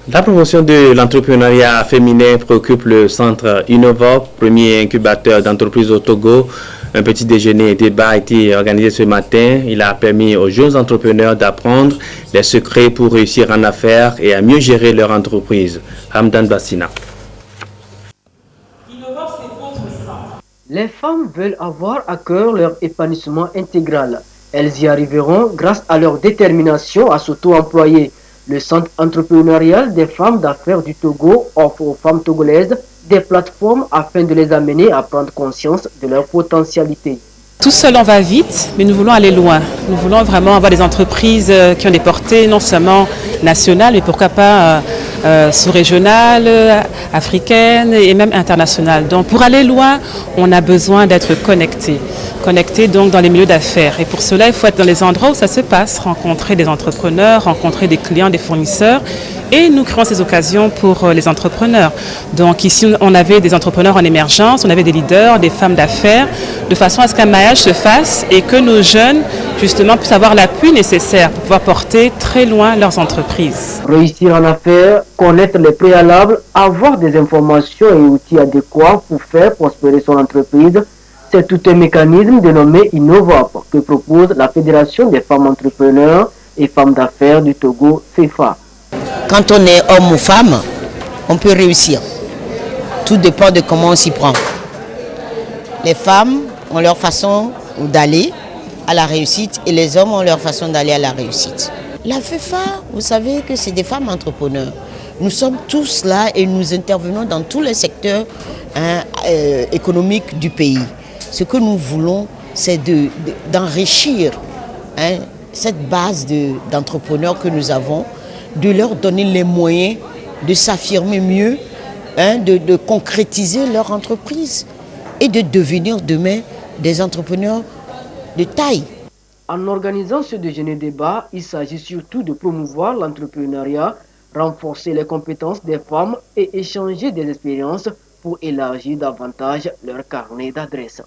La promotion de l'entrepreneuriat féminin préoccupe le centre Innovop, premier incubateur d'entreprises au Togo. Un petit déjeuner et débat a été organisé ce matin. Il a permis aux jeunes entrepreneurs d'apprendre les secrets pour réussir en affaires et à mieux gérer leur entreprise. Hamdan Bassina. Les femmes veulent avoir à cœur leur épanouissement intégral. Elles y arriveront grâce à leur détermination à s'auto-employer. Le centre entrepreneurial des femmes d'affaires du Togo offre aux femmes togolaises des plateformes afin de les amener à prendre conscience de leur potentialité. Tout seul, on va vite, mais nous voulons aller loin. Nous voulons vraiment avoir des entreprises qui ont des portées non seulement nationales, mais pourquoi pas sous-régionales, africaines et même internationales. Donc pour aller loin, on a besoin d'être connectés donc dans les milieux d'affaires. Et pour cela, il faut être dans les endroits où ça se passe, rencontrer des entrepreneurs, rencontrer des clients, des fournisseurs. Et nous créons ces occasions pour les entrepreneurs. Donc ici, on avait des entrepreneurs en émergence, on avait des leaders, des femmes d'affaires, de façon à ce qu'un maillage se fasse et que nos jeunes, justement, puissent avoir l'appui nécessaire pour pouvoir porter très loin leurs entreprises. Réussir en affaires, connaître les préalables, avoir des informations et outils adéquats pour faire prospérer son entreprise, c'est tout un mécanisme dénommé Innovop que propose la Fédération des femmes entrepreneurs et femmes d'affaires du Togo, FEFA. Quand on est homme ou femme, on peut réussir. Tout dépend de comment on s'y prend. Les femmes ont leur façon d'aller à la réussite et les hommes ont leur façon d'aller à la réussite. La FEFA, vous savez que c'est des femmes entrepreneurs. Nous sommes tous là et nous intervenons dans tous les secteurs économiques du pays. Ce que nous voulons, c'est d'enrichir cette base d'entrepreneurs que nous avons, de leur donner les moyens de s'affirmer mieux, de concrétiser leur entreprise et de devenir demain des entrepreneurs de taille. En organisant ce déjeuner débat, il s'agit surtout de promouvoir l'entrepreneuriat, renforcer les compétences des femmes et échanger des expériences pour élargir davantage leur carnet d'adresses.